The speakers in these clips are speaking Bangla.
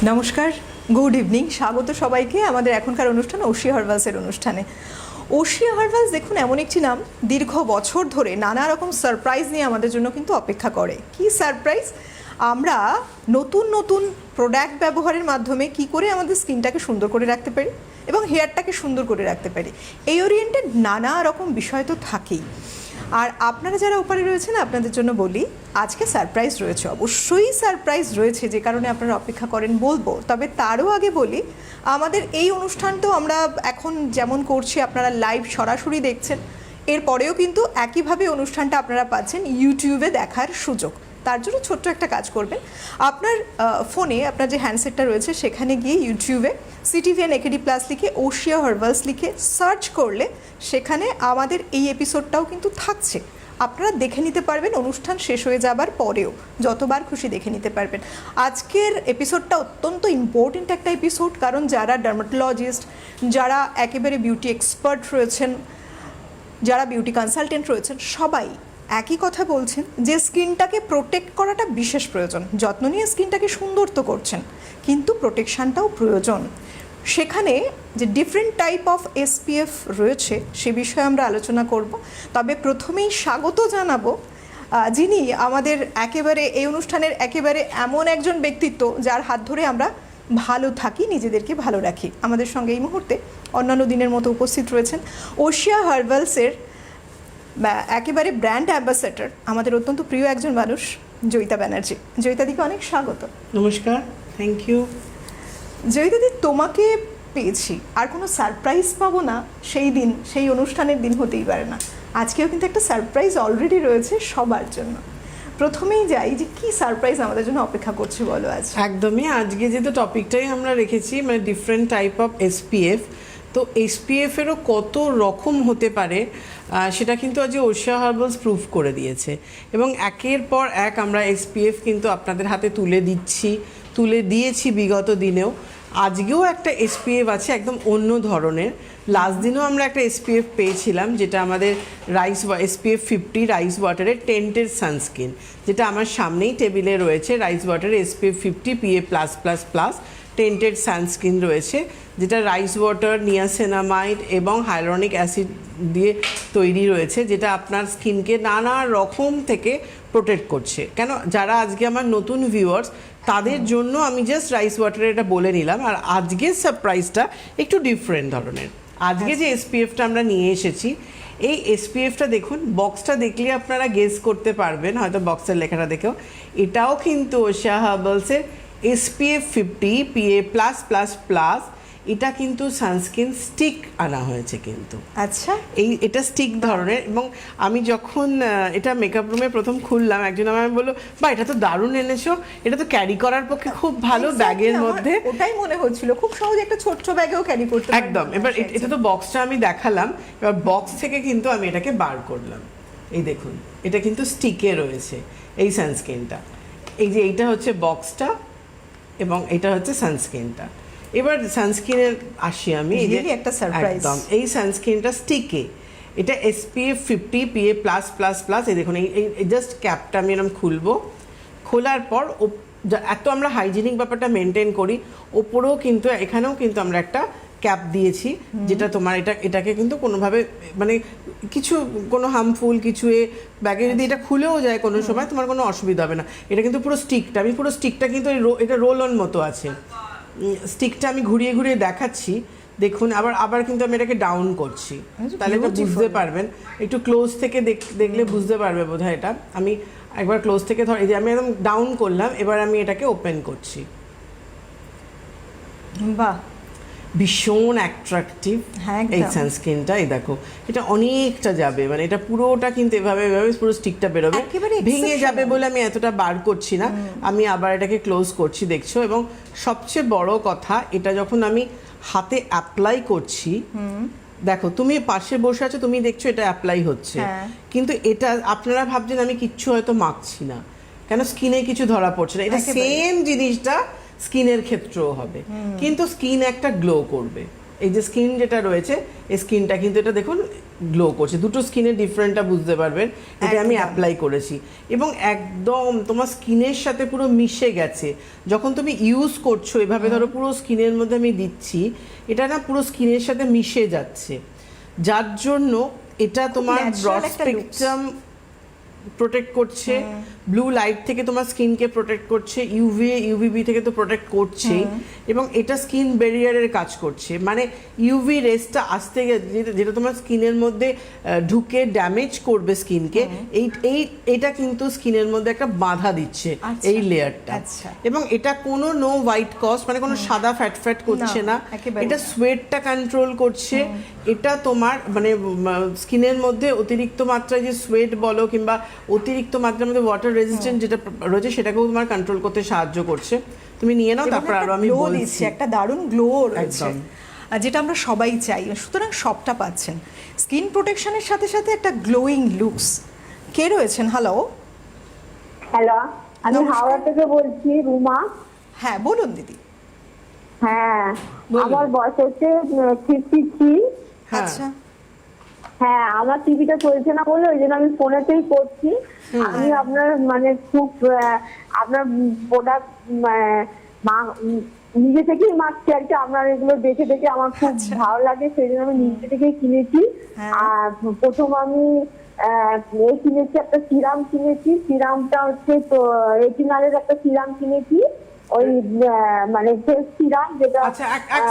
নমস্কার, গুড ইভিনিং, স্বাগত সবাইকে আমাদের এখনকার অনুষ্ঠান ওশিয়া হার্বালসের অনুষ্ঠানে। ওশিয়া হার্বালস দেখুন এমন একটি নাম, দীর্ঘ বছর ধরে নানা রকম সারপ্রাইজ নিয়ে আমাদের জন্য কিন্তু অপেক্ষা করে। কি সারপ্রাইজ? আমরা নতুন নতুন প্রোডাক্ট ব্যবহারের মাধ্যমে কি করে আমাদের স্কিনটাকে সুন্দর করে রাখতে পারি এবং হেয়ারটাকে সুন্দর করে রাখতে পারি, এই ওরিয়েন্টেড নানা রকম বিষয় তো থাকেই। আর আপনারা যারা ওপারে রয়েছেন আপনাদের জন্য বলি, আজকে সারপ্রাইজ রয়েছে, অবশ্যই সারপ্রাইজ রয়েছে, যে কারণে আপনারা অপেক্ষা করেন বলবো। তবে তারও আগে বলি, আমাদের এই অনুষ্ঠানটাও আমরা এখন যেমন করছি, আপনারা লাইভ সরাসরি দেখছেন, এরপরেও কিন্তু একইভাবে অনুষ্ঠানটা আপনারা পাচ্ছেন ইউটিউবে দেখার সুযোগ। তার জন্য ছোট্ট একটা কাজ করবেন, আপনার ফোনে আপনার যে হ্যান্ডসেটটা রয়েছে সেখানে গিয়ে ইউটিউবে CTVN AKD+ লিখে ওশিয়া হার্বালস লিখে সার্চ করলে সেখানে আমাদের এই এপিসোডটাও কিন্তু থাকছে। আপনারা দেখে নিতে পারবেন অনুষ্ঠান শেষ হয়ে যাবার পরেও, যতবার খুশি দেখে নিতে পারবেন। আজকের এপিসোডটা অত্যন্ত ইম্পর্টেন্ট একটা এপিসোড, কারণ যারা ডার্মাটোলজিস্ট, যারা একেবারে বিউটি এক্সপার্ট রয়েছেন, যারা বিউটি কনসালটেন্ট রয়েছেন, সবাই একই কথা বলছেন যে স্কিনটাকে প্রোটেক্ট করাটা বিশেষ প্রয়োজন। যত্ন নিয়ে স্কিনটাকে সুন্দর তো করছেন, কিন্তু প্রোটেকশানটাও প্রয়োজন। সেখানে যে ডিফারেন্ট টাইপ অফ SPF রয়েছে সে বিষয়ে আমরা আলোচনা করব। তবে প্রথমেই স্বাগত জানাবো যিনি আমাদের একেবারে এই অনুষ্ঠানের একেবারে এমন একজন ব্যক্তিত্ব যার হাত ধরে আমরা ভালো থাকি, নিজেদেরকে ভালো রাখি। আমাদের সঙ্গে এই মুহূর্তে অন্যান্য দিনের মতো উপস্থিত রয়েছেন ওশিয়া হার্বালসের একেবারে ব্র্যান্ড অ্যাম্বাসেডর, আমাদের অত্যন্ত প্রিয় একজন মানুষ, জয়িতা ব্যানার্জি। জয়িতাদিকে অনেক স্বাগত। নমস্কার, থ্যাংক ইউ। জয়িতাদি, তোমাকে পেয়েছি, আর কোনো সারপ্রাইজ পাবো না সেই দিন, সেই অনুষ্ঠানের দিন হতেই পারে না। আজকেও কিন্তু একটা সারপ্রাইজ অলরেডি রয়েছে সবার জন্য। প্রথমেই যাই, যে কি সারপ্রাইজ আমাদের জন্য অপেক্ষা করছে বলো আজ? একদমই, আজকে যেহেতু টপিকটাই আমরা রেখেছি মানে ডিফারেন্ট টাইপ অফ SPF, তো SPF-এরও কত রকম হতে পারে সেটা কিন্তু আজ ওশিয়া হার্বালস প্রুফ করে দিয়েছে। এবং একের পর এক আমরা SPF কিন্তু আপনাদের হাতে তুলে দিয়েছি বিগত দিনেও। আজকেও একটা SPF আছে একদম অন্য ধরনের। লাস্ট দিনেও আমরা একটা SPF পেয়েছিলাম, যেটা আমাদের SPF 50 রাইস ওয়াটারের টেন্টের সানস্ক্রিন, যেটা আমার সামনেই টেবিলে রয়েছে। রাইস ওয়াটারের SPF 50 PA+++ টেন্টেড সানস্ক্রিন রয়েছে, যেটা রাইস ওয়াটার, নিয়াসিনামাইড এবং হাইলোরনিক অ্যাসিড দিয়ে তৈরি রয়েছে, যেটা আপনার স্কিনকে নানা রকম থেকে প্রোটেক্ট করছে। কেন, যারা আজকে আমার নতুন ভিউয়ার্স তাদের জন্য আমি জাস্ট রাইস ওয়াটারে এটা বলে নিলাম। আর আজকের সারপ্রাইজটা একটু ডিফারেন্ট ধরনের। আজকে যে SPF-টা আমরা নিয়ে এসেছি, এই SPF-টা দেখুন, বক্সটা দেখলে আপনারা গেস করতে পারবেন, হয়তো বক্সের লেখাটা দেখেও। এটাও কিন্তু ওশিয়া হার্বালসের SPF 50 PA+++। এটা কিন্তু সানস্ক্রিন স্টিক আনা হয়েছে কিন্তু। আচ্ছা, এটা স্টিক ধরনের। এবং আমি যখন এটা মেকআপ রুমে প্রথম খুললাম, একজন আমায় বললো, বা এটা তো দারুণ এনেছো, এটা তো ক্যারি করার পক্ষে খুব ভালো, ব্যাগের মধ্যে। ওটাই মনে হচ্ছিল, খুব সহজে একটা ছোট্ট ব্যাগেও ক্যারি করতে পারবে। একদম। এবার এটা তো বক্সটা আমি দেখালাম, এবার বক্স থেকে কিন্তু আমি এটাকে বার করলাম। এই দেখুন, এটা কিন্তু স্টিকে রয়েছে এই সানস্ক্রিনটা। এই যে এইটা হচ্ছে বক্সটা এবং এটা হচ্ছে সানস্ক্রিনটা। এবার সানস্ক্রিনের আসি আমি। একটা সারপ্রাইজ, একদম, এই সানস্ক্রিনটা স্টিকে, এটা SPF 50 PA+++। এই দেখুন, এই জাস্ট ক্যাপটা আমি এরকম খুলবো। খোলার পর এত আমরা হাইজিনিক ব্যাপারটা মেনটেন করি, ওপরেও কিন্তু এখানেও কিন্তু আমরা একটা ক্যাপ দিয়েছি, যেটা তোমার এটাকে কিন্তু কোনোভাবে মানে কোনো হার্মফুল কিছু ব্যাগে যদি এটা খুলেও যায় কোনো সময়, তোমার কোনো অসুবিধা হবে না। এটা কিন্তু পুরো স্টিকটা, আমি পুরো স্টিকটা কিন্তু এটা রোল অন মতো আছে। স্টিকটা আমি ঘুরিয়ে ঘুরিয়ে দেখাচ্ছি, দেখুন। আবার কিন্তু আমি এটাকে ডাউন করছি, তাহলে এটা বুঝতে পারবেন। একটু ক্লোজ থেকে দেখলে বুঝতে পারবে বোধহয়। এটা আমি একবার ক্লোজ থেকে এই যে আমি একদম ডাউন করলাম, এবার আমি এটাকে ওপেন করছি। বাহ, ভীষণ অ্যাট্রাকটিভ এই সানস্ক্রিনটা। এই দেখো, এটা অনেকটা যাবে, মানে এটা পুরোটা কিন্তু এভাবে পুরো স্টিকটা বেরোবে। ভেঙে যাবে বলে আমি এতটা বার করছি না, আমি আবার এটাকে ক্লোজ করছি, দেখছো। এবং সবচেয়ে বড় কথা, এটা যখন আমি হাতে অ্যাপ্লাই করছি, দেখো তুমি পাশে বসে আছো, তুমি দেখছো এটা অ্যাপ্লাই হচ্ছে, কিন্তু এটা আপনারা ভাবছেন আমি কিচ্ছু হয়তো মাখছি না, কেন স্কিনে কিছু ধরা পড়ছে না। এটা সেম জিনিসটা স্কিনের ক্ষেত্রেও হবে, কিন্তু স্কিন একটা গ্লো করবে। এই যে স্কিন যেটা রয়েছে, এই স্কিনটা কিন্তু এটা দেখুন গ্লো করছে, দুটো স্কিনের ডিফারেন্টটা বুঝতে পারবেন। এটা আমি একদম। অ্যাপ্লাই করেছি এবং একদম তোমার স্কিনের সাথে পুরো মিশে গেছে। যখন তুমি ইউজ করছো এভাবে ধরো পুরো স্কিনের মধ্যে আমি দিচ্ছি, এটা না পুরো স্কিনের সাথে মিশে যাচ্ছে, যার জন্য এটা তোমার natural ব্রড একটা looks। স্পেকট্রাম প্রোটেক্ট করছে, ব্লু লাইট থেকে তোমার স্কিনকে প্রোটেক্ট করছে, ইউভিবি থেকে তো প্রোটেক্ট করছেই, এবং এটা স্কিন ব্যারিয়ারের কাজ করছে। মানে ইউভি রেসটা আসতে যেটা তোমার স্কিনের মধ্যে ঢুকে ড্যামেজ করবে স্কিনকে, এইটা কিন্তু স্কিনের মধ্যে একটা বাধা দিচ্ছে আচ্ছা, এই লেয়ারটা। আচ্ছা। এবং এটা কোনো নো হোয়াইট কস্ট, মানে কোনো সাদা ফ্যাট করছে না, না, একেবারেই এটা না। সোয়েটটা কন্ট্রোল করছে। এটা তোমার মানে স্কিনের মধ্যে অতিরিক্ত মাত্রায় যে সোয়েট বলো কিংবা অতিরিক্ত মাত্রার মধ্যে ওয়াটার রেজিস্ট্যান্ট যেটা রয়েছে সেটাকেও তোমার কন্ট্রোল করতে সাহায্য করছে। তুমি নিয়ে নাও, এবং তারপর একটা আরো আমি glow বলছি। দিচ্ছে, একটা দারুণ গ্লো রয়েছে, একদম। আর যেটা আমরা সবাই চাই, সুতরাং সবটা পাচ্ছেন। স্কিন প্রোটেকশনের সাথে সাথে একটা গ্লোয়িং লুকস। কে রয়েছেন? হ্যালো, হ্যালো, আমি নমস্কার। হাওড়া থেকে বলছি, রুমা। হ্যাঁ বলুন দিদি। হ্যাঁ, বলুন। আমার বয়স হচ্ছে 53। হ্যাঁ। আচ্ছা, হ্যাঁ, আমার টিভিটা চলছে না বলে ওই জন্য আমি ফোনেতেই করছি। আমি আপনার মানে খুব আপনার প্রোডাক্ট নিজে থেকেই মাখছি আর কি। আপনার এগুলো দেখে দেখে আমার খুব আচ্ছা। ভালো লাগে, সেই জন্য আমি নিজে থেকেই কিনেছি। হ্যাঁ। আর প্রথম আমি এই কিনেছি, একটা সিরাম কিনেছি। সিরামটা হচ্ছে তো রেটিনালের একটা সিরাম কিনেছি, ওই মানে ফেস সিরাম যেটা। আচ্ছা, এক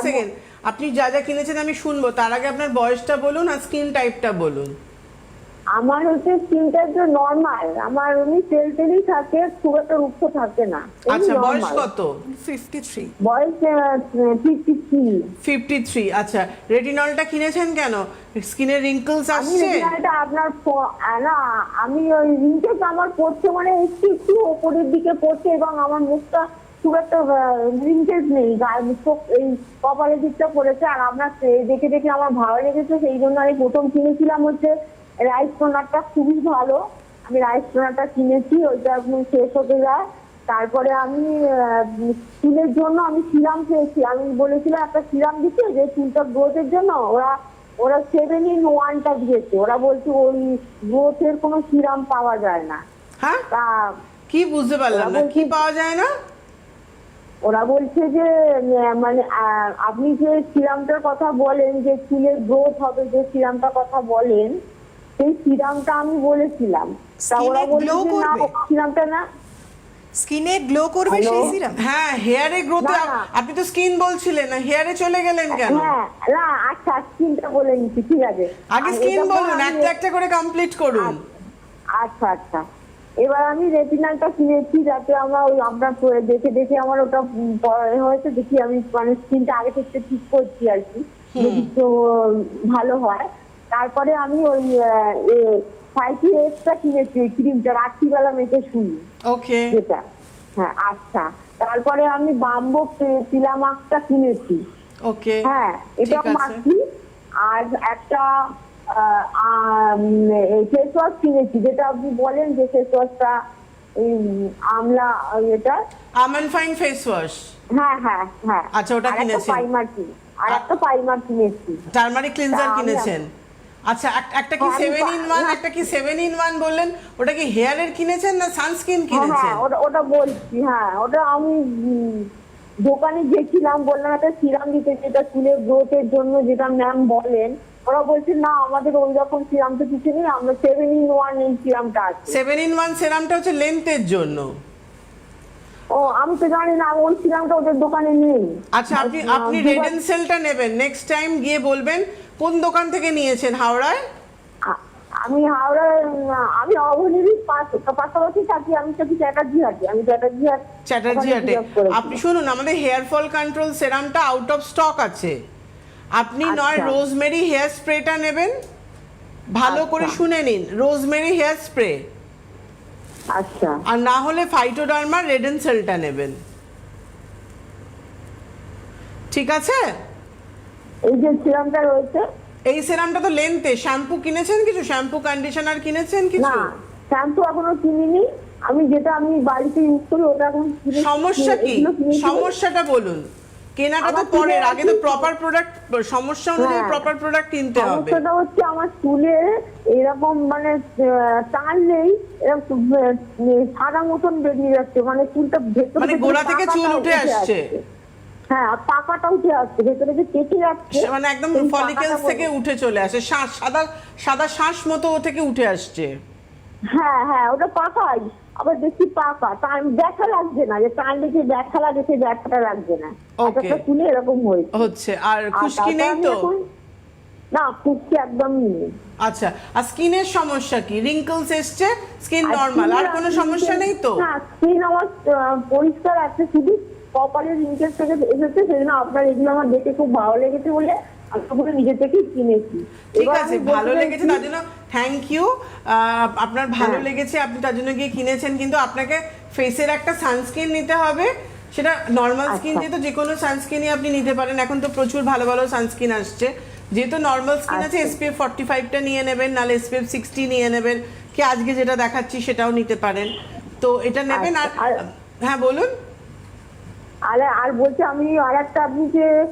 সেকেন্ড, আপনি যা যা কিনেছেন আমি শুনবো, তার আগে আপনার বয়সটা বলুন আর স্কিন টাইপটা বলুন। আমার হচ্ছে স্কিনটা একটু নর্মাল, আমার উনি তেল তেলই থাকে, খুব একটা রুক্ষ থাকে না। এমনি আচ্ছা, বয়স normal। কত? 53। বয়স 53। 53। আচ্ছা, রেটিনলটা কিনেছেন কেন? স্কিনে রিঙ্কলস আমি আসছে? রেটিনালটা আপনার না, আমি ওই রিঙ্কেলস আমার পড়ছে, মানে একটু একটু ওপরের দিকে পড়ছে, এবং আমার মুখটা খুব একটা রিঙ্কেলস নেই, এই কপালের দিকটা পড়েছে। আর আপনার দেখে দেখে আমার ভালো লেগেছে, সেই জন্য আমি প্রথম কিনেছিলাম হচ্ছে রাইস টোনারটা, খুবই ভালো। আমি রাইস টোনারটা কিনেছি, ওইটা এখন শেষ হতে যায়। তারপরে আমি চুলের জন্য আমি সিরাম খেয়েছি। আমি বলেছিলাম একটা সিরাম দিতে, যে চুলটা গ্রোথের জন্য ওরা 7-in-1টা দিয়েছে। ওরা বলছে ওই গ্রোথের কোনো সিরাম পাওয়া যায় না। হ্যাঁ, তা কি বুঝতে পারলাম না, কি পাওয়া যায় না? ওরা বলছে যে মানে আপনি যে সিরামটার কথা বলেন, যে চুলের গ্রোথ হবে, যে সিরামটার কথা বলেন, সেই সিরামটা আমি বলেছিলাম। তা ওরা Skin-এ বলছে glow যে না, করবে? সিরামটা না। স্কিনে গ্লো করবে Hello? সেই সিরাম? হ্যাঁ, হেয়ারে গ্রোথে না, না। আপনি তো স্কিন বলছিলেন না, হেয়ারে চলে গেলেন কেন? হ্যাঁ, না, আচ্ছা, স্কিনটা বলে নিচ্ছি, ঠিক আছে। আগে আর স্কিন এটা বলুন, আমি- একটা একটা করে কমপ্লিট করুন। আচ্ছা আচ্ছা, এবার আমি রেটিনালটা কিনেছি, যাতে আমরা ওই আমরা দেখে দেখে আমার ওটা হয়েছে, দেখি আমি মানে স্কিনটা আগে থেকে ঠিক করছি আর কি, যদি তো ভালো হয়। তারপরে আমি ওই 5X-টা কিনেছি, ক্রিমটা রাত্রিবেলা মেখে শুনি ওকে, যেটা। হ্যাঁ, আচ্ছা। তারপরে আমি বাম্বো পিলামাক্সটা কিনেছি। ওকে, হ্যাঁ, এটা ঠিক আছে। মাখছি। আর একটা ফেস ওয়াশ কিনেছি, যেটা আপনি বলেন যে ফেস ওয়াশটা আমলা এটা। আমন্ড ফাইন ফেস ওয়াশ, হ্যাঁ হ্যাঁ হ্যাঁ। আচ্ছা, ওটা আর একটা কিনেছেন। প্রাইমার আর একটা প্রাইমার কিনেছি। টারমারিক ক্লিনজার তা আমি- কিনেছেন। আচ্ছা, একটা কি হ্যাঁ, 7-in-1, না। একটা কি 7-in-1 বললেন, ওটা কি হেয়ারের কিনেছেন না সানস্ক্রিন হ্যাঁ কিনেছেন? হ্যাঁ, ওটা বলছি। হ্যাঁ, ওটা আমি দোকানে গেছিলাম, বললাম একটা সিরাম দিতে, যেটা চুলের গ্রোথের জন্য, যেটা ম্যাম বলেন। ওরা বলছে না, আমাদের ওই রকম সিরাম তো কিছু নেই, আমরা 7-in-1 এই সিরামটা আছে। 7-in-1 সেরামটা হচ্ছে লেন্থের জন্য। ও, আমি তো জানি না, ওই সিরামটা ওদের দোকানে নেই। আচ্ছা, আপনি রেড এন্ড সেলটা নেবেন, নেক্সট টাইম গিয়ে বলবেন কোন দোকান থেকে নিয়েছেন হাওড়ায়। আমি হাওড়ায়, আমি অবনীর পাশাপাশি থাকি, আমি থাকি চ্যাটার্জি হাটে। আমি চ্যাটার্জি চ্যাটার্জি হাটে। আপনি শুনুন, আমাদের হেয়ার ফল কন্ট্রোল সেরামটা আউট অফ স্টক আছে। আপনি নয় আচ্ছা। রোজমেরি হেয়ার স্প্রেটা নেবেন, ভালো করে আচ্ছা। শুনে নিন, রোজমেরি হেয়ার স্প্রে। আচ্ছা আর না হলে ফাইটোডার্মা রেড এন্ড সেলটা নেবেন, ঠিক আছে? এই যে সিরামটা রয়েছে। এই সেরামটা তো লেন্থে। শ্যাম্পু কিনেছেন কিছু? শ্যাম্পু কন্ডিশনার কিনেছেন না, কিছু? শ্যাম্পু এখনো কিনিনি। আমি যেটা আমি বাড়িতে ইউজ করি ওটা এখন সমস্যা কি? সমস্যাটা বলুন। কেনাটা তো আমার পরের, চুলে আগে তো কিন্তু- প্রপার প্রোডাক্ট, সমস্যা অনুযায়ী হ্যাঁ। প্রপার প্রোডাক্ট কিনতে হবে। সমস্যাটা হচ্ছে আমার চুলে এরকম মানে টানলেই এরকম সাদা মতন বেরিয়ে যাচ্ছে, মানে চুলটা ভেতরে মানে গোড়া থেকে চুল উঠে আসছে। হ্যাঁ, আর পাকাটা উঠে আসছে, ভেতরে যে কেটে যাচ্ছে মানে একদম সেই ফলিকেলস পাকাটা থেকে উঠে চলে আসে, শ্বাস সাদা সাদা শ্বাস মতো ও থেকে উঠে আসছে। হ্যাঁ হ্যাঁ, ওটা পাকাই, আবার বেশি পাকা, ব্যথা লাগছে না, যে টানলে যে ব্যথা লাগে সেই ব্যথাটা লাগছে না। Okay. একটা চুলে এরকম হয়েছে। হচ্ছে আর আর খুশকি তারপর নেই আমি তো? এখন- না, খুশকি একদমই নেই। আচ্ছা, আর স্কিনের সমস্যা কি? রিঙ্কলস এসছে, স্কিন নরমাল, আর কোনো সমস্যা নেই তো? না, স্কিন আমার পরিষ্কার আছে, শুধু কপালের রিঙ্কেল থেকে এসেছে, সেজন্য আপনার এগুলো আমার দেখে খুব ভালো লেগেছে বলে আমি ওগুলো নিজে থেকেই কিনেছি। ঠিক এবার আছে, আমি বলতে ভালো লেগেছে চাইছি- তার জন্য থ্যাংক ইউ। আপনার ভালো হ্যাঁ। লেগেছে, আপনি তার জন্য গিয়ে কিনেছেন, কিন্তু আপনাকে ফেসের একটা সানস্ক্রিন নিতে হবে। সেটা নর্মাল স্কিন, আচ্ছা। যেহেতু যে কোনো সানস্ক্রিনই আপনি নিতে পারেন, এখন তো প্রচুর ভালো ভালো সানস্ক্রিন আসছে। যেহেতু নর্মাল স্কিন আছে, আচ্ছা। SPF 45টা নিয়ে নেবেন, নাহলে SPF 60 নিয়ে নেবেন, কি আজকে যেটা দেখাচ্ছি সেটাও নিতে পারেন। তো এটা নেবেন। আর আচ্ছা, আর- হ্যাঁ বলুন। আর বলছি আমি আর একটা, আপনি যে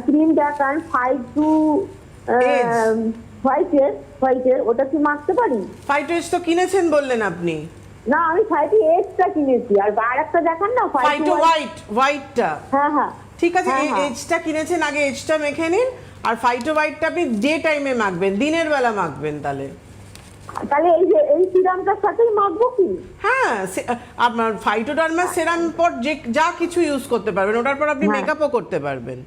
ক্রিম দেখান 5 to Age। হোয়াইটের, ওটা কি মাখতে পারি? ফাইটোএস তো কিনেছেন বললেন আপনি। না, আমি 5 কিনেছি, আর একটা দেখান না 5 ফাইটো হোয়াইটটা। হ্যাঁ হ্যাঁ, ঠিক আছে, হ্যাঁ, হ্যাঁ। এজটা কিনেছেন, আগে এজটা মেখে নিন। আর ফাইটো হোয়াইটটা আপনি ডে টাইমে মাখবেন, দিনের বেলা মাখবেন, তাহলে তাহলে এই যে এই সিরামটার সাথেই মাখবো কি? হ্যাঁ আপনার ফাইটোডার্মা সেরাম পর যে যা কিছু ইউজ করতে পারবেন, ওটার পর আপনি হ্যাঁ। মেকআপও করতে পারবেন।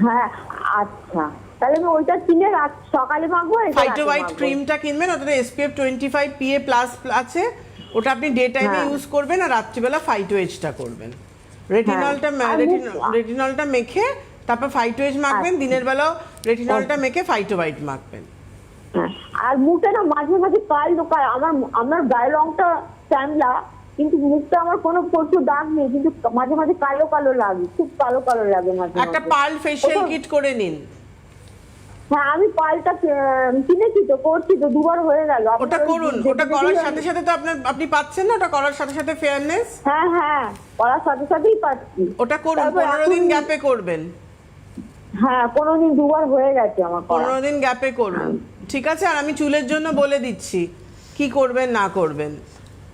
হ্যাঁ, আচ্ছা, তাহলে আমি ওইটা কিনে সকালে মাখবো, এটা ফাইটো রাতে হোয়াইট মাখবো। ক্রিমটা কিনবেন, ওটাতে SPF 25 PA+ আছে, ওটা আপনি ডে টাইমে হ্যাঁ। ইউজ করবেন, আর রাত্রিবেলা ফাইটো এজটা করবেন। রেটিনলটা আর রেটিনলটা মেখে তারপর ফাইটো এজ মাখবেন, আচ্ছা। দিনের বেলাও রেটিনলটা মেখে ফাইটো হোয়াইট মাখবেন। হ্যাঁ, আর মুখে না মাঝে মাঝে কালো কালো, আমার গায়ের রংটা শ্যামলা, কিন্তু মুখটা আমার কোনো প্রচুর দাগ নেই, কিন্তু মাঝে মাঝে কালো কালো লাগে, খুব কালো কালো লাগে মাঝে একটা মাঝে। পার্ল ফেশিয়াল ওটা- কিট করে নিন। হ্যাঁ, আমি পালটা কিনেছি তো, করছি তো, 2 বার হয়ে গেল। ওটা আপনার করুন, যে- ওটা করার সাথে সাথে তো আপনি পাচ্ছেন না, ওটা করার সাথে সাথে ফেয়ারনেস। হ্যাঁ হ্যাঁ, করার সাথে সাথেই পাচ্ছি। ওটা করুন, তারপর 15 দিন এখন- গ্যাপে করবেন। হ্যাঁ, 15 দিন 2 বার হয়ে গেছে আমার করা। 15 দিন গ্যাপে করুন, ঠিক আছে? আর আমি চুলের জন্য বলে দিচ্ছি কি করবেন না করবেন।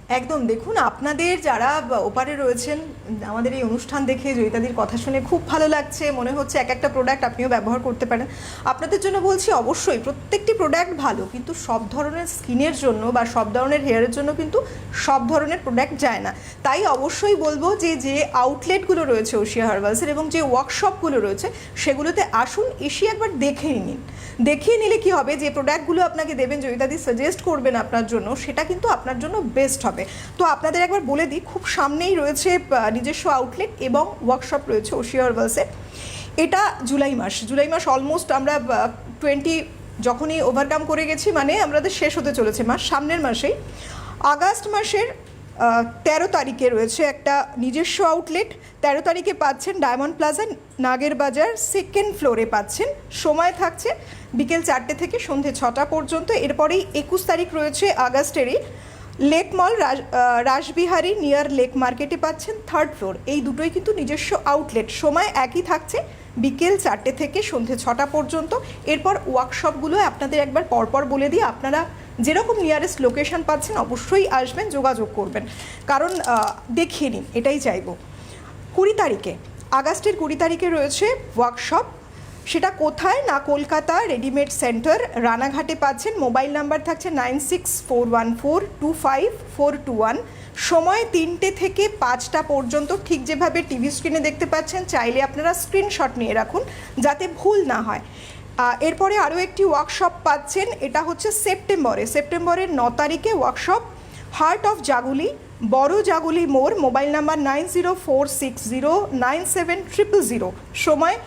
একদম, দেখুন আপনাদের যারা ওপারে রয়েছেন, আমাদের এই অনুষ্ঠান দেখে জয়িতাদির কথা শুনে খুব ভালো লাগছে, মনে হচ্ছে এক একটা প্রোডাক্ট আপনিও ব্যবহার করতে পারেন। আপনাদের জন্য বলছি, অবশ্যই প্রত্যেকটি প্রোডাক্ট ভালো, কিন্তু সব ধরনের স্কিনের জন্য বা সব ধরনের হেয়ারের জন্য কিন্তু সব ধরনের প্রোডাক্ট যায় না। তাই অবশ্যই বলবো যে আউটলেটগুলো রয়েছে ওশিয়া হার্বালসের এবং যে ওয়ার্কশপগুলো রয়েছে, সেগুলোতে আসুন, এসে একবার দেখে নিন। দেখিয়ে নিলে কি হবে, যে প্রোডাক্টগুলো আপনাকে দেবেন, জয়িতাদি সাজেস্ট করবেন আপনার জন্য, সেটা কিন্তু আপনার জন্য বেস্ট হবে। তো আপনাদের একবার বলে দিই, খুব সামনেই রয়েছে নিজস্ব আউটলেট এবং ওয়ার্কশপ রয়েছে ওশিয়া হার্বালসের। এটা জুলাই মাস অলমোস্ট আমরা 20 যখনই ওভারকাম করে গেছি, মানে আমাদের শেষ হতে চলেছে মাস, সামনের মাসেই আগস্ট মাসের 13 তারিখে রয়েছে একটা নিজস্ব আউটলেট। 13 তারিখে পাচ্ছেন ডায়মন্ড প্লাজা, নাগের বাজার, 2nd ফ্লোরে পাচ্ছেন। সময় থাকছে বিকেল 4টে থেকে সন্ধে 6টা পর্যন্ত। এরপরেই 21 তারিখ রয়েছে আগস্টেরই লেক মল, রাসবিহারী নিয়ার লেক মার্কেটে পাচ্ছেন 3rd ফ্লোর। এই দুটোই কিন্তু নিজস্ব আউটলেট, সময় একই থাকছে বিকেল 4টে থেকে সন্ধে 6টা পর্যন্ত। এরপর ওয়ার্কশপগুলো আপনাদের একবার পরপর বলে দিই, আপনারা যেরকম নিয়ারেস্ট লোকেশন পাচ্ছেন অবশ্যই আসবেন, যোগাযোগ করবেন, কারণ দেখিয়ে নিন, এটাই চাইবো। 20 তারিখে, আগস্টের 20 তারিখে রয়েছে ওয়ার্কশপ। সেটা কোথায় না, কলকাতা রেডিমেড সেন্টার, রানাঘাটে পাচ্ছেন। মোবাইল নাম্বার থাকছে 9641425421। সময় 3টে থেকে 5টা পর্যন্ত, ঠিক যেভাবে টিভি স্ক্রিনে দেখতে পাচ্ছেন। চাইলে আপনারা স্ক্রিনশট নিয়ে রাখুন যাতে ভুল না হয়। এরপরে আরও একটি ওয়ার্কশপ পাচ্ছেন, এটা হচ্ছে সেপ্টেম্বরের 9 তারিখে ওয়ার্কশপ, হার্ট অফ জাগুলি, বড় জাগুলি মোড়। Mobile number 9046097000। সময়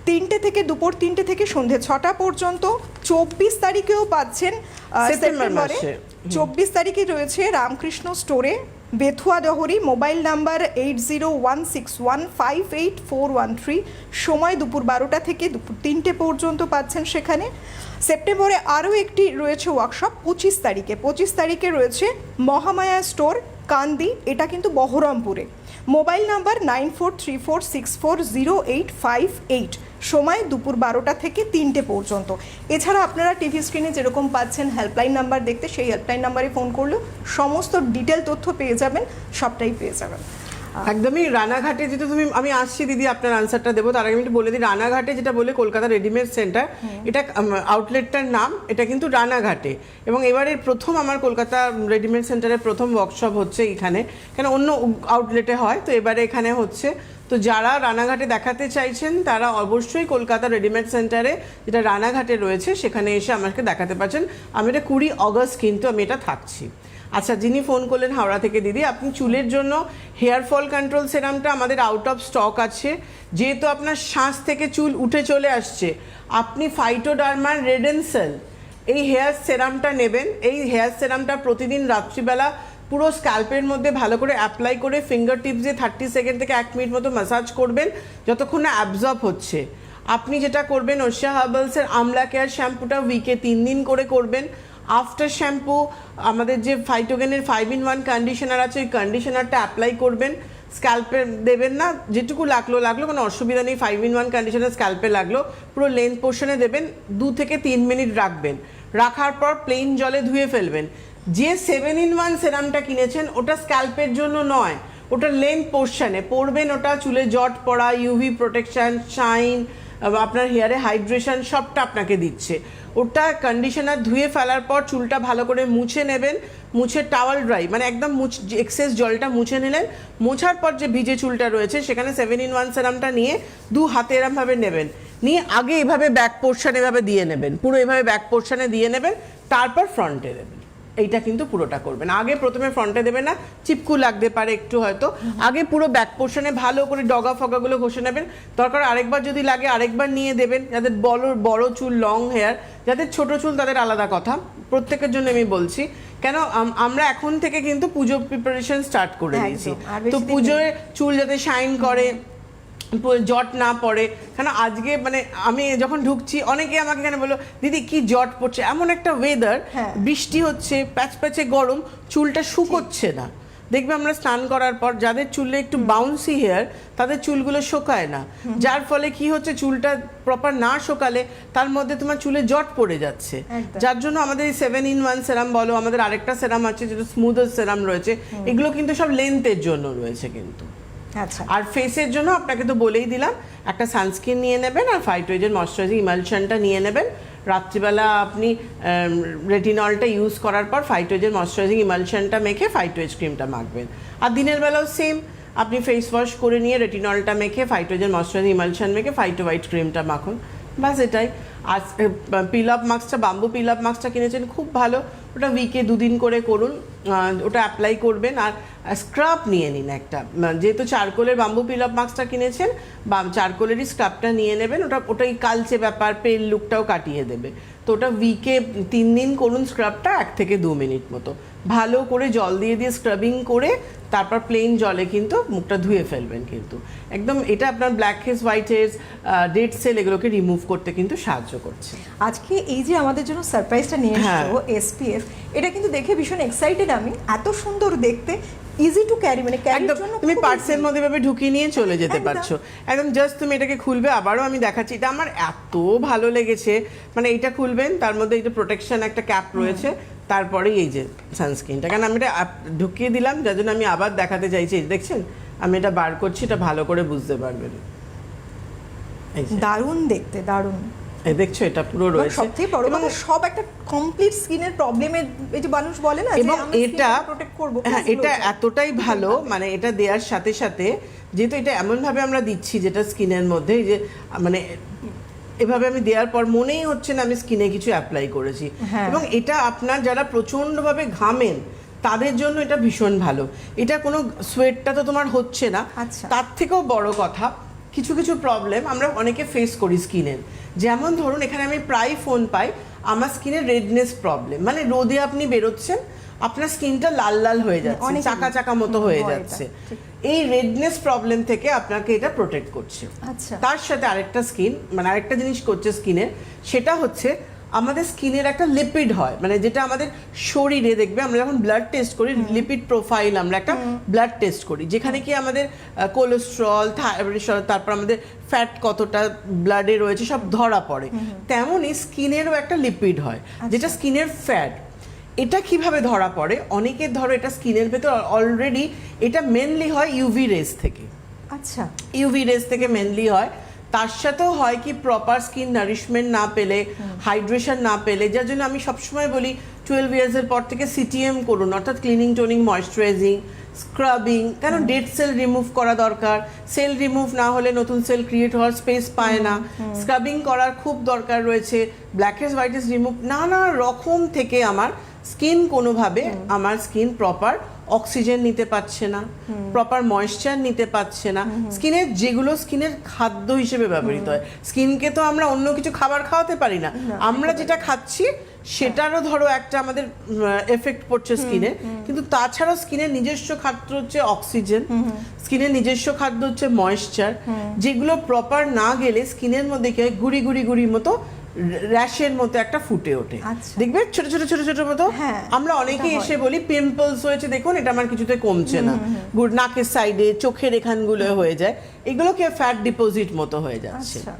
3টে থেকে দুপুর 3টে থেকে সন্ধে 6টা পর্যন্ত। 24 তারিখেও পাচ্ছেন সেপ্টেম্বর সেপ্টেম্বরে মাসে 24 তারিখে রয়েছে রামকৃষ্ণ স্টোরে, বেথুয়া ডহরি, মোবাইল নাম্বার 8016158413, সময় দুপুর 12টা থেকে দুপুর 3টে পর্যন্ত পাচ্ছেন সেখানে। সেপ্টেম্বরে আরও একটি রয়েছে ওয়ার্কশপ 25 তারিখে রয়েছে মহামায়া স্টোর, কান্দি, এটা কিন্তু বহরমপুরে। মোবাইল নাম্বার 9434640858, সময় দুপুর 12টা থেকে 3টে পর্যন্ত। এছাড়া আপনারা টিভি স্ক্রিনে যেরকম পাচ্ছেন হেল্পলাইন নাম্বার দেখতে, সেই হেল্পলাইন নাম্বারে ফোন করলেও সমস্ত ডিটেল তথ্য পেয়ে যাবেন, সবটাই পেয়ে যাবেন। একদমই রানাঘাটে যেটা আমি আসছি দিদি আপনার আনসারটা দেবো, তার আগে আমি একটু বলে দিই। রানাঘাটে যেটা বলে কলকাতা রেডিমেড সেন্টার, এটা আউটলেটটার নাম, এটা কিন্তু রানাঘাটে। এবং এবারের প্রথম আমার কলকাতা রেডিমেড সেন্টারের প্রথম ওয়ার্কশপ হচ্ছে এখানে, কেন অন্য আউটলেটে হয়, তো এবারে এখানে হচ্ছে। তো যারা রানাঘাটে দেখাতে চাইছেন তারা অবশ্যই কলকাতা রেডিমেড সেন্টারে যেটা রানাঘাটে রয়েছে সেখানে এসে আমাকে দেখাতে পারছেন। আমি এটা 20 অগস্ট কিন্তু আমি এটা থাকছি। আচ্ছা, যিনি ফোন করলেন হাওড়া থেকে, দিদি আপনি চুলের জন্য হেয়ার ফল কন্ট্রোল সেরামটা আমাদের আউট অফ স্টক আছে। যেহেতু আপনার শ্বাস থেকে চুল উঠে চলে আসছে, আপনি ফাইটোডার্মার রেডেনসেল এই হেয়ার সেরামটা নেবেন। এই হেয়ার সেরামটা প্রতিদিন রাত্রিবেলা পুরো স্ক্যাল্পের মধ্যে ভালো করে অ্যাপ্লাই করে ফিঙ্গার টিপস দিয়ে 30 সেকেন্ড থেকে 1 মিনিট মতো ম্যাসাজ করবেন যতক্ষণ না অ্যাবজর্ব হচ্ছে। আপনি যেটা করবেন, ওশিয়া হার্বালসের আমলা কেয়ার শ্যাম্পুটা উইকে 3 দিন করে করবেন। আফটার শ্যাম্পু আমাদের যে ফাইটোগেনের 5-in-1 কন্ডিশনার আছে, ওই কন্ডিশনারটা অ্যাপ্লাই করবেন। স্ক্যাল্পে দেবেন না, যেটুকু লাগলো কোনো অসুবিধা নেই। 5-in-1 কন্ডিশনার স্ক্যাল্পে লাগলো, পুরো লেন্থ পোর্শনে দেবেন, 2 থেকে 3 মিনিট রাখবেন। রাখার পর প্লেন জলে ধুয়ে ফেলবেন। যে 7-in-1 সেরামটা কিনেছেন ওটা স্ক্যাল্পের জন্য নয়, ওটা লেন্থ পোর্শনে পরবেন। ওটা চুলে জট পড়া, ইউভি প্রোটেকশন, শাইন, আপনার হেয়ারে হাইড্রেশন সবটা আপনাকে দিচ্ছে। ওটা কন্ডিশনার ধুয়ে ফেলার পর চুলটা ভালো করে মুছে নেবেন। মুছে টাওয়াল ড্রাই, মানে একদম এক্সেস জলটা মুছে নিলেন। মোছার পর যে ভিজে চুলটা রয়েছে সেখানে 7-in-1 সেরামটা নিয়ে 2 হাতে এরমভাবে নেবেন, নিয়ে আগে এভাবে ব্যাক পোর্শন এভাবে দিয়ে নেবেন, পুরো এভাবে ব্যাক পোর্শনে দিয়ে নেবেন, তারপর ফ্রন্টে দেবেন। এইটা কিন্তু পুরোটা করবেন। আগে প্রথমে ফ্রন্টে দেবেন না, চিপকু লাগতে পারে একটু হয়তো। আগে পুরো ব্যাক পোর্শনে ভালো করে ডগা ফগাগুলো ঘষে নেবেন। দরকার আরেকবার যদি লাগে আরেকবার নিয়ে দেবেন। যাদের বড় চুল, লং হেয়ার, যাদের ছোট চুল তাদের আলাদা কথা, প্রত্যেকের জন্য আমি বলছি। কেন আমরা এখন থেকে কিন্তু পুজো প্রিপারেশন স্টার্ট করে দিয়েছি, তো পুজোয় চুল যাতে শাইন করে, জট না পড়ে। কেন আজকে মানে আমি যখন ঢুকছি অনেকে আমাকে এখানে বললো, দিদি কি জট পড়ছে, এমন একটা ওয়েদার, বৃষ্টি হচ্ছে, প্যাচপ্যাচে গরম, চুলটা শুকোচ্ছে না। দেখবে আমরা স্নান করার পর যাদের চুলে একটু বাউন্সি হেয়ার তাদের চুলগুলো শোকায় না, যার ফলে কি হচ্ছে, চুলটা প্রপার না শোকালে তার মধ্যে তোমার চুলে জট পড়ে যাচ্ছে। যার জন্য আমাদের এই 7-in-1 সেরাম বলো, আমাদের আরেকটা সেরাম আছে যেটা স্মুথার সেরাম রয়েছে, এগুলো কিন্তু সব লেন্থের জন্য রয়েছে কিন্তু। আচ্ছা, আর ফেসের জন্য আপনাকে তো বলেই দিলাম, একটা সানস্ক্রিন নিয়ে নেবেন আর ফাইটোয়েজের ময়শ্চারাইজিং ইমালশনটা নিয়ে নেবেন। রাত্রিবেলা আপনি রেটিনলটা ইউজ করার পর ফাইটোয়েজের ময়শ্চারাইজিং ইমালশনটা মেখে ফাইটোয়েজ ক্রিমটা মাখবেন। আর দিনের বেলাও সেম, আপনি ফেস ওয়াশ করে নিয়ে রেটিনলটা মেখে ফাইটোয়েজের ময়শ্চারাইজিং ইমালশন মেখে ফাইটো হোয়াইট ক্রিমটা মাখুন, বাস এটাই। আর পিল আপ মাস্কটা, বাম্বু পিল আপ মাস্কটা কিনেছেন, খুব ভালো, ওটা উইকে 2 দিন করে করুন, ওটা অ্যাপ্লাই করবেন। আর স্ক্রাব নিয়ে নিন একটা, যেহেতু চারকোলের বাম্বু পিল আপ মাস্কটা কিনেছেন, বা চারকোলেরই স্ক্রাবটা নিয়ে নেবেন। ওটাই কালচে ব্যাপার, পেল লুকটাও কাটিয়ে দেবে। তো ওটা উইকে 3 দিন করুন স্ক্রাবটা, 1 থেকে 2 মিনিট মতো ভালো করে জল দিয়ে স্ক্রাবিং করে তারপর প্লেন জলে কিন্তু মুখটা ধুয়ে ফেলবেন। কিন্তু একদম এটা আপনার blackheads, whiteheads, dead cell এগুলোকে রিমুভ করতে কিন্তু সাহায্য করছে। আজকে এই যে আমাদের জন্য সারপ্রাইজটা নিয়ে এসেছো এসপিএফ, এটা কিন্তু দেখে ভীষণ এক্সাইটেড আমি। এত সুন্দর দেখতে, ইজি টু ক্যারি, মানে ক্যারির জন্য তুমি পার্সের মধ্যে ভাবে ঢুকিয়ে নিয়ে চলে যেতে পারছো একদম। জাস্ট তুমি এটাকে খুলবে, আবারও আমি দেখাচ্ছি, এটা আমার এত ভালো লেগেছে। মানে এটা খুলবেন, তার মধ্যে এই যে প্রোটেকশন একটা ক্যাপ রয়েছে, তারপরে এই যে সানস্ক্রিনটা, কারণ আমি এটা ঢুকিয়ে দিলাম, যার জন্য আমি আবার দেখাতে চাইছি। দেখছেন আমি এটা বার করছি, এটা ভালো করে বুঝতে পারবেন। দারুণ দেখতে, দারুণ। দেখছো এটা পুরো রয়েছে। সবথেকে বড় কথা, সব একটা কমপ্লিট স্কিনের প্রবলেমে, এই যে মানুষ বলে না, এবং এটা প্রোটেক্ট করব, হ্যাঁ এটা এতটাই ভালো, মানে এটা দেওয়ার সাথে সাথে যেহেতু এটা এমন ভাবে আমরা দিচ্ছি যেটা স্কিনের মধ্যে, যে মানে এভাবে আমি দেওয়ার পর মনেই হচ্ছে না আমি স্কিনে কিছু অ্যাপ্লাই করেছি। এবং এটা আপনার যারা প্রচন্ডভাবে ঘামেন তাদের জন্য এটা ভীষণ ভালো। এটা কোনো সোয়েটটা তো তোমার হচ্ছে না। তার থেকেও বড় কথা, কিছু কিছু প্রবলেম আমরা অনেকে ফেস করি স্কিনের, যেমন ধরুন এখানে আমি প্রায় ফোন পাই, আমার স্কিনের রেডনেস প্রবলেম, মানে রোদে আপনি বেরোচ্ছেন আপনার স্কিনটা লাল লাল হয়ে যাচ্ছে, অনেকেরই। চাকা চাকা মতো হয়ে হয় যাচ্ছে। এটা, ঠিক। এই রেডনেস প্রবলেম থেকে আপনাকে এটা প্রোটেক্ট করছে। আচ্ছা। তার সাথে আরেকটা মানে আরেকটা জিনিস করছে স্কিনের, সেটা হচ্ছে আমাদের স্কিনের একটা লিপিড হয়, মানে যেটা আমাদের শরীরে দেখবে আমরা যখন ব্লাড টেস্ট করি, লিপিড প্রোফাইল আমরা একটা ব্লাড টেস্ট করি, যেখানে কি আমাদের কোলেস্ট্রল, তারপর আমাদের ফ্যাট কতটা ব্লাডে রয়েছে সব ধরা পড়ে। তেমনই স্কিনেরও একটা লিপিড হয় যেটা স্কিনের ফ্যাট। এটা কিভাবে ধরা পড়ে, অনেকের ধরো এটা স্কিনের ভেতর অলরেডি, এটা মেনলি হয় ইউভি রেজ থেকে। আচ্ছা। ইউভি রেজ থেকে মেনলি হয়, তার সাথেও হয় কি প্রপার স্কিন নারিশমেন্ট না পেলে, হাইড্রেশন না পেলে, যার জন্য আমি সবসময় বলি 12 ইয়ার্সের পর থেকে সিটিএম করুন, অর্থাৎ ক্লিনিং, টোনিং, ময়েশ্চারাইজিং, স্ক্রাবিং। কেন ডেড সেল রিমুভ করা দরকার, সেল রিমুভ না হলে নতুন সেল ক্রিয়েট হওয়ার স্পেস পায় না। স্ক্রাবিং করার খুব দরকার রয়েছে, ব্ল্যাকহেডস হোয়াইটহেডস রিমুভ, নানা রকম থেকে আমার স্কিন কোনোভাবে আমার স্কিন প্রপার অক্সিজেন নিতে পারছে না, প্রপার ময়েশ্চার নিতে পারছে না। স্কিনের যেগুলো স্কিনের খাদ্য হিসেবে ব্যবহৃত হয়, স্কিনকে তো আমরা অন্য কিছু খাবার খাওয়াতে পারি না, আমরা যেটা খাচ্ছি সেটারও ধরো একটা আমাদের এফেক্ট পড়ছে স্কিনে। কিন্তু তাছাড়াও স্কিনের নিজস্ব খাদ্য হচ্ছে অক্সিজেন, স্কিনের নিজস্ব খাদ্য হচ্ছে ময়েশ্চার, যেগুলো প্রপার না গেলে স্কিনের মধ্যে কি হয়, গুড়ি গুড়ি গুড়ি মতো র্যাশের মতো একটা ফুটে ওঠে। আচ্ছা। দেখবে ছোট ছোট ছোট ছোট মতো। হ্যাঁ, আমরা অনেকে এটা হয়। এসে বলি পিম্পলস হয়েছে, দেখুন এটা আমার কিছুতে কমছে না, নাকের সাইডে, চোখের এখানগুলো হয়ে যায়, এগুলোকে ফ্যাট ডিপোজিট মতো হয়ে যাচ্ছে, আচ্ছা।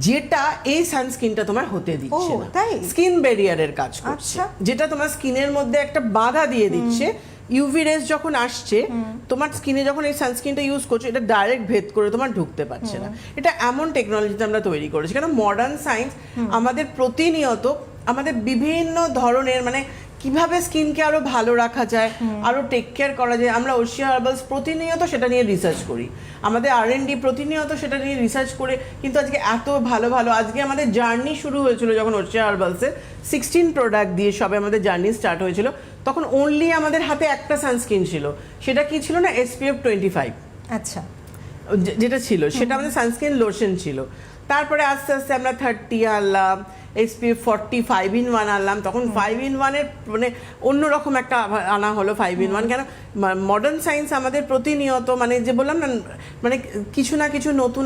যেটা এই সানস্ক্রিনটা তোমার হতে দিচ্ছে ও, না। তাই? স্কিন ব্যারিয়ারের কাজ করছে, আচ্ছা। যেটা তোমার স্কিনের মধ্যে একটা বাধা দিয়ে দিচ্ছে। ইউভি রেজ যখন আসছে তোমার স্কিনে, যখন এই সানস্ক্রিনটা ইউজ করছো, এটা ডাইরেক্ট ভেদ করে তোমার ঢুকতে পারছে না। এটা এমন টেকনোলজিতে আমরা তৈরি করেছি, কারণ মডার্ন সায়েন্স আমাদের প্রতিনিয়ত আমাদের বিভিন্ন ধরনের, মানে কিভাবে স্কিনকে আরো ভালো রাখা যায়, আরো টেক কেয়ার করা যায়, আমরা ওশিয়া হার্বালস প্রতিনিয়ত সেটা নিয়ে রিসার্চ করি। আমাদের R&D প্রতিনিয়ত সেটা নিয়ে রিসার্চ করে কিন্তু আজকে এত ভালো ভালো, আজকে আমাদের জার্নি শুরু হয়েছিল যখন ওশিয়া হার্বালসের 16 প্রোডাক্ট দিয়ে সবে আমাদের জার্নি স্টার্ট হয়েছিল, তখন অনলি আমাদের হাতে একটা সানস্ক্রিন ছিল, সেটা কি ছিল না, SPF 25। আচ্ছা। যেটা ছিল সেটা আমাদের সানস্ক্রিন লোশন ছিল। তারপরে আস্তে আস্তে আমরা 30 আনলাম, SPF 40 5-in-1 আনলাম, তখন 5-in-1-এর মানে অন্যরকম একটা আনা হলো 5-in-1। কেন মডার্ন সায়েন্স আমাদের প্রতিনিয়ত, মানে যে বললাম না, মানে কিছু না কিছু নতুন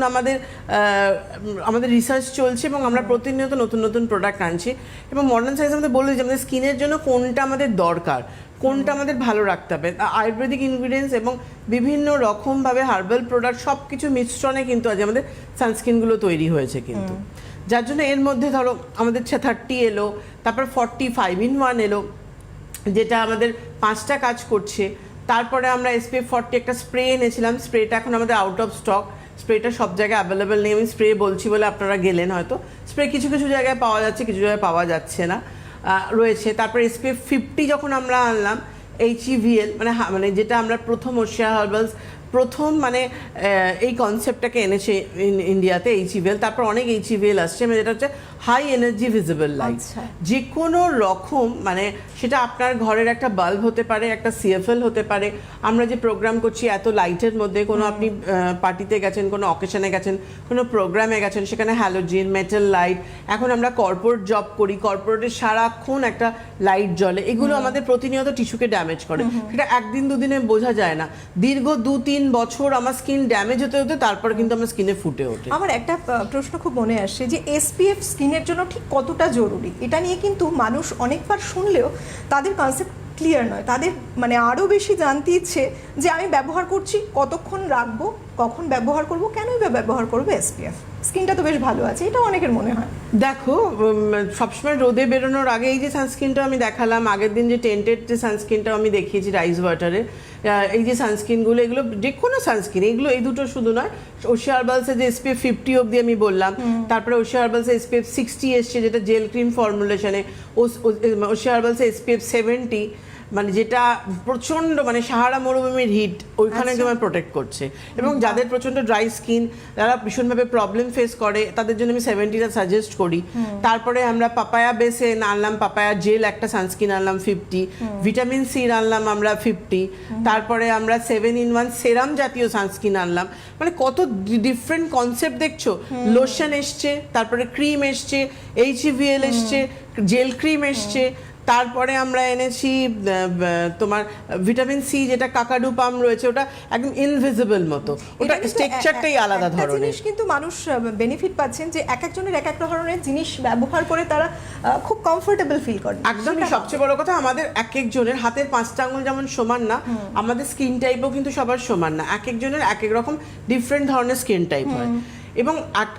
আমাদের রিসার্চ চলছে এবং আমরা প্রতিনিয়ত নতুন নতুন প্রোডাক্ট আনছি। এবং মডার্ন সায়েন্স আমাদের বলে যে আমাদের স্কিনের জন্য কোনটা আমাদের দরকার, কোনটা আমাদের ভালো রাখতে হবে, আয়ুর্বেদিক ইনগ্রিডিয়েন্টস এবং বিভিন্ন রকমভাবে হার্বাল প্রোডাক্ট সব কিছু মিশ্রণে কিন্তু আজ আমাদের সানস্ক্রিনগুলো তৈরি হয়েছে। কিন্তু যার জন্য এর মধ্যে ধরো আমাদের 30 এলো, তারপর 40 5-in-1 এলো, যেটা আমাদের 5টা কাজ করছে। তারপরে আমরা SPF 40 একটা স্প্রে এনেছিলাম, স্প্রেটা এখন আমাদের আউট অফ স্টক, স্প্রেটা সব জায়গায় অ্যাভেলেবেল নেই। আমি স্প্রে বলছি বলে আপনারা গেলেন হয়তো, স্প্রে কিছু কিছু জায়গায় পাওয়া যাচ্ছে, কিছু জায়গায় পাওয়া যাচ্ছে না রয়েছে। তারপর SPF 50 যখন আমরা আনলাম, HEVL মানে যেটা আমরা প্রথম ওশিয়া হার্বালস প্রথম এই কনসেপ্টটাকে এনেছে ইন্ডিয়াতে, HEVL। তারপর অনেক HEVL আসছে, যেটা হচ্ছে হাই এনার্জি ভিজিবল লাইট। যে কোনো রকম, মানে সেটা আপনার ঘরের একটা বাল্ব হতে পারে, একটা CFL হতে পারে। আমরা যে প্রোগ্রাম করছি এত লাইটের মধ্যে, কোনো আপনি পার্টিতে গেছেন, কোনো অকেশনে গেছেন, কোনো প্রোগ্রামে গেছেন, সেখানে হ্যালোজিন, মেটাল লাইট। এখন আমরা কর্পোরেট জব করি, কর্পোরেটে সারাক্ষণ একটা লাইট জ্বলে, এগুলো আমাদের প্রতিনিয়ত টিস্যুকে ড্যামেজ করে। সেটা একদিন দুদিনে বোঝা যায় না, দীর্ঘ 2-3 বছর আমার স্কিন ড্যামেজ হতে হতে তারপর কিন্তু আমার স্কিনে ফুটে ওঠে। আমার একটা প্রশ্ন খুব মনে আসছে যে SPF স্কিনের জন্য ঠিক কতটা জরুরি, এটা নিয়ে কিন্তু মানুষ অনেকবার শুনলেও তাদের কনসেপ্ট ক্লিয়ার নয়। তাদের মানে আরও বেশি জানতে ইচ্ছে যে আমি ব্যবহার করছি, কতক্ষণ রাখবো, কখন ব্যবহার করব, কেনই বা ব্যবহার করবো SPF, স্কিনটা তো বেশ ভালো আছে, এটা অনেকের মনে হয়। দেখো, সবসময় রোদে বেরোনোর আগে এই যে সানস্ক্রিনটা আমি দেখালাম, আগের দিন যে টেন্টেড যে সানস্ক্রিনটা আমি দেখিয়েছি রাইস ওয়াটারে, এই যে সানস্ক্রিনগুলো, এগুলো যে কোনো সানস্ক্রিন, এগুলো এই দুটো শুধু নয়, ওশিয়া হার্বালসের যে SPF 50 অবধি আমি বললাম, তারপরে ওশিয়া হার্বালসের SPF 60 এসছে, যেটা জেল ক্রিম ফর্মুলেশনে, ওশিয়া হার্বালসের SPF 70, মানে যেটা প্রচণ্ড, মানে সাহারা মরুভূমির হিট ওইখানে তোমায় প্রোটেক্ট করছে। এবং যাদের প্রচণ্ড ড্রাই স্কিন, যারা ভীষণভাবে প্রবলেম ফেস করে, তাদের জন্য আমি 70টা সাজেস্ট করি। তারপরে আমরা পাপায়া বেসে আনলাম, পাপায়া জেল একটা সানস্ক্রিন আনলাম 50, ভিটামিন সি আনলাম আমরা 50, তারপরে আমরা 7-in-1 সেরাম জাতীয় সানস্ক্রিন আনলাম। মানে কত ডিফারেন্ট কনসেপ্ট দেখছো, লোশন এসছে, তারপরে ক্রিম এসছে, HEVL এসছে, জেল ক্রিম এসছে, তারপরে আমরা এনেছি তোমার ভিটামিন সি, যেটা কাকাডু পাম রয়েছে, ওটা একদম ইনভিজিবল মতো, ওটা টেক্সচারটাই আলাদা একটা ধরনের। জিনিস কিন্তু মানুষ বেনিফিট পাচ্ছেন যে এক একজনের এক এক ধরনের জিনিস ব্যবহার করে তারা খুব কমফোর্টেবল ফিল করে। একদমই, সবচেয়ে বড় কথা আমাদের এক একজনের হাতের 5টা আঙুল যেমন সমান না, আমাদের স্কিন টাইপও কিন্তু সবার সমান না, এক একজনের এক এক রকম ডিফারেন্ট ধরনের স্কিন টাইপ হয়। এবং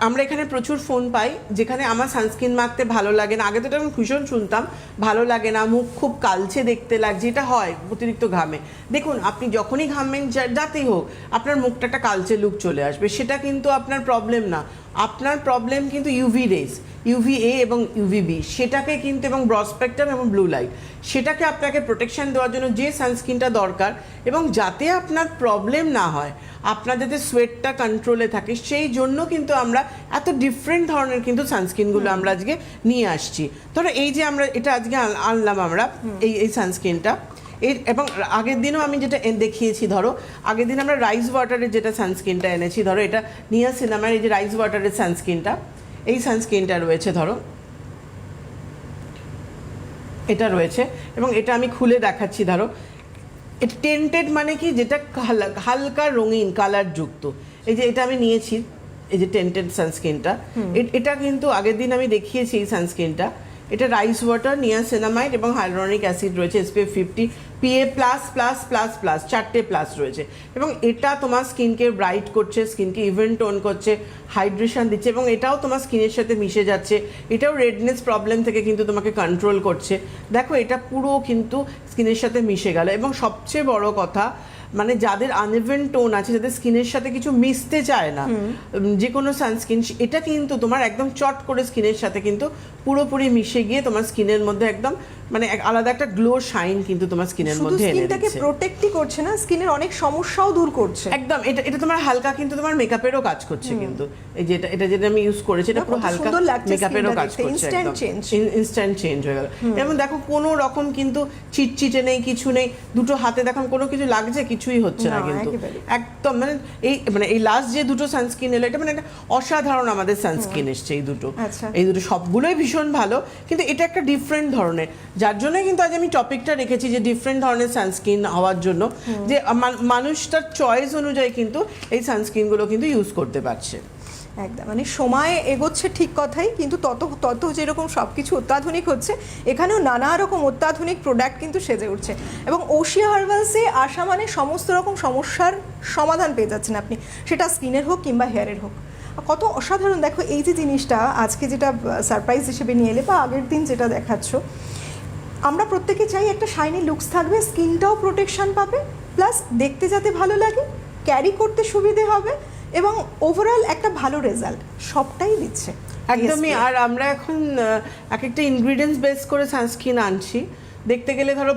আমরা এখানে প্রচুর ফোন পাই যেখানে আমার সানস্ক্রিন মাখতে ভালো লাগে না, আগে তো এটা আমি ভীষণ শুনতাম, ভালো লাগে না, মুখ খুব কালচে দেখতে লাগছে, এটা হয় অতিরিক্ত ঘামে। দেখুন, আপনি যখনই ঘামেন যাতেই হোক আপনার মুখটা একটা কালচে লুক চলে আসবে, সেটা কিন্তু আপনার প্রবলেম না। আপনার প্রবলেম কিন্তু ইউভি রেস, ইউভিএ এবং ইউভিবি, সেটাকে কিন্তু, এবং ব্রড স্পেকট্রাম এবং ব্লু লাইট, সেটাকে আপনাকে প্রোটেকশন দেওয়ার জন্য যে সানস্ক্রিনটা দরকার, এবং যাতে আপনার প্রবলেম না হয়, আপনার যাতে সোয়েটটা কন্ট্রোলে থাকে, সেই জন্য কিন্তু আমরা এত ডিফারেন্ট ধরনের কিন্তু সানস্ক্রিনগুলো আমরা আজকে নিয়ে আসছি। ধরো এই যে আমরা এটা আজকে আনলাম আমরা এই সানস্ক্রিনটা, এবং আগের দিনও আমি যেটা দেখিয়েছি, ধরো আগের দিন আমরা রাইস ওয়াটারের যেটা সানস্ক্রিনটা এনেছি, ধরো এটা নিয়াসিনামাইড, এই যে রাইস ওয়াটারের সানস্ক্রিনটা, এই সানস্ক্রিনটা রয়েছে, ধরো এটা রয়েছে, এবং এটা আমি খুলে দেখাচ্ছি। ধরো এটা টেন্টেড মানে কি, যেটা হালকা রঙিন কালার যুক্ত, এই যে এটা আমি নিয়েছি, এই যে টেন্টেড সানস্ক্রিনটা, এটা কিন্তু আগের দিন আমি দেখিয়েছি এই সানস্ক্রিনটা। এটা রাইস ওয়াটার, নিয়াসিনামাইড এবং হাইলোরনিক অ্যাসিড রয়েছে, SPF 50, PA++++, 4টে প্লাস রয়েছে, এবং এটা তোমার স্কিনকে ব্রাইট করছে, স্কিনকে ইভেন টোন করছে, হাইড্রেশন দিচ্ছে, এবং এটাও তোমার স্কিনের সাথে মিশে যাচ্ছে, এটাও রেডনেস প্রবলেম থেকে কিন্তু তোমাকে কন্ট্রোল করছে। দেখো এটা পুরো কিন্তু স্কিনের সাথে মিশে গেল, এবং সবচেয়ে বড় কথা, মানে যাদের আনইভেন টোন আছে, যাদের স্কিনের সাথে কিছু মিশতে চায় না, যে কোনো সানস্ক্রিন, এটা কিন্তু তোমার একদম চট করে স্কিনের সাথে কিন্তু পুরোপুরি মিশে গিয়ে তোমার স্কিনের মধ্যে একদম মানে আলাদা একটা গ্লো শাইন কিন্তু তোমার স্কিনের মধ্যে এনে স্কিনটাকে দিচ্ছে। প্রোটেক্টই করছে না, স্কিনের অনেক সমস্যাও দূর করছে। একদম, এটা তোমার হালকা কিন্তু তোমার মেকআপেরও কাজ করছে, কিন্তু এই এটা যেটা আমি ইউজ করেছি, এটা পুরো হালকা মেকআপেরও কাজ করছে, ইনস্ট্যান্ট চেঞ্জ হয়ে গেল। এবং দেখো কোনো রকম কিন্তু চিটচিটে নেই, কিছু নেই, দুটো হাতে দেখো কোনো কিছু লাগছে, কিছুই হচ্ছে না কিন্তু, একদম মানে এই লাস্ট যে দুটো সানস্ক্রিন এলো, এটা মানে একটা অসাধারণ আমাদের সানস্ক্রিন এসছে এই দুটো, সবগুলোই ভীষণ ভালো, কিন্তু এটা একটা ডিফারেন্ট ধরনের, যার জন্য কিন্তু আজ আমি টপিকটা রেখেছি যে ডিফারেন্ট ধরনের সানস্ক্রিন হওয়ার জন্য, যে মানুষ তার চয়েস অনুযায়ী কিন্তু এই সানস্ক্রিনগুলো কিন্তু ইউজ করতে পারছে। একদম, মানে সময় এগোচ্ছে ঠিক কথাই, কিন্তু তত যেরকম সব কিছু অত্যাধুনিক হচ্ছে, এখানেও নানা রকম অত্যাধুনিক প্রোডাক্ট কিন্তু সেজে উঠছে, এবং ওশিয়া হার্বালসে আসা মানে সমস্ত রকম সমস্যার সমাধান পেয়ে যাচ্ছেন আপনি, সেটা স্কিনের হোক কিংবা হেয়ারের হোক। কত অসাধারণ! দেখো এই যে জিনিসটা আজকে যেটা সারপ্রাইজ হিসেবে নিয়ে এলে, বা আগের দিন যেটা দেখাচ্ছ, আমরা প্রত্যেকে চাই একটা শাইনি লুকস থাকবে, স্কিনটাও প্রোটেকশন পাবে, প্লাস দেখতে যাতে ভালো লাগে, ক্যারি করতে সুবিধে হবে, এবং ওভারঅল একটা ভালো রেজাল্ট সবটাই দিচ্ছে একদমই। আর আমরা এখন এক একটা ইনগ্রিডিয়েন্টস বেস করে সানস্ক্রিন আনছি। দেখতে গেলে ধরো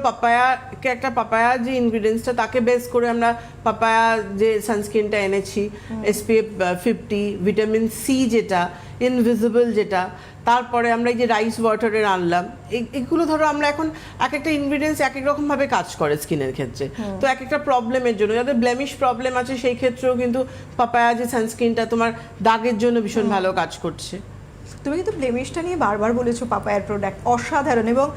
পাপায়া যে ইনগ্রিডিয়েন্টসটা, তাকে বেস করে আমরা পাপায়া যে সানস্ক্রিনটা এনেছি, SPF 50, ভিটামিন সি যেটা ইনভিজিবল যেটা, তারপরে আমরা এই যে রাইস ওয়াটারের আনলাম, এগুলো ধরো আমরা এখন এক একটা ইনগ্রিডিয়েন্টস এক এক রকমভাবে কাজ করে স্কিনের ক্ষেত্রে। তো এক একটা প্রবলেমের জন্য, যাদের ব্লেমিশ প্রবলেম আছে সেই ক্ষেত্রেও কিন্তু পাপায়া যে সানস্ক্রিনটা তোমার দাগের জন্য ভীষণ ভালো কাজ করছে। তুমি কিন্তু ব্লেমিশটা নিয়ে বারবার বলেছো, পাপায়ার প্রোডাক্ট অসাধারণ, এবং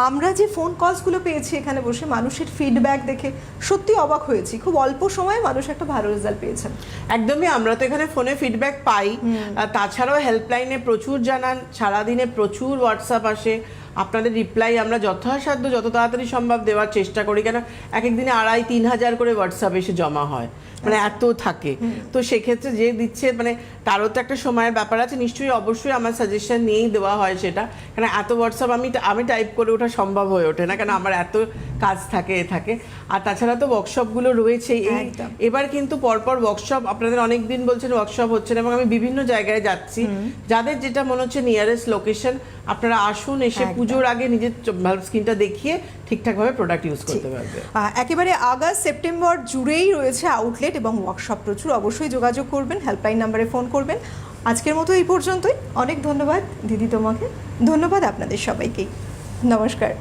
আমরা যে ফোন কলসগুলো পেয়েছি এখানে বসে, মানুষের ফিডব্যাক দেখে সত্যি অবাক হয়েছি, খুব অল্প সময়ে মানুষ একটা ভালো রেজাল্ট পেয়েছেন। একদমই, আমরা তো এখানে ফোনে ফিডব্যাক পাই, তাছাড়াও হেল্পলাইনে প্রচুর জানান, সারাদিনে প্রচুর হোয়াটসঅ্যাপ আসে, আপনাদের রিপ্লাই আমরা যথাসাধ্য যত তাড়াতাড়ি সম্ভব দেওয়ার চেষ্টা করি, কেন এক একদিনে 2,5-3 হাজার করে হোয়াটসঅ্যাপ এসে জমা হয়, মানে এত থাকে। তো সেক্ষেত্রে যে দিচ্ছে, মানে তারও তো একটা সময়ের ব্যাপার আছে, নিশ্চয়ই অবশ্যই আমার সাজেশন নিয়েই দেওয়া হয় সেটা, কেন এত হোয়াটসঅ্যাপ আমি টাইপ করে ওঠা সম্ভব হয়ে ওঠে না, কেন আমার এত কাজ থাকে আর তাছাড়া তো ওয়ার্কশপগুলো রয়েছেই। এবার কিন্তু পরপর ওয়ার্কশপ, আপনাদের অনেক দিন বলছেন ওয়ার্কশপ হচ্ছে না, এবং আমি বিভিন্ন জায়গায় যাচ্ছি, যাদের যেটা মনে হচ্ছে নিয়ারেস্ট লোকেশন, আপনারা আসুন, এসে পুজোর আগে নিজের স্কিনটা দেখিয়ে ঠিকঠাকভাবে প্রোডাক্ট ইউজ করতে পারবে। একেবারে আগস্ট সেপ্টেম্বর জুড়েই রয়েছে আউটলেট এবং ওয়ার্কশপ প্রচুর, অবশ্যই যোগাযোগ করবেন, হেল্পলাইন নাম্বারে ফোন করবেন। আজকের মতো এই পর্যন্তই, অনেক ধন্যবাদ দিদি তোমাকে, ধন্যবাদ আপনাদের সবাইকেই, নমস্কার।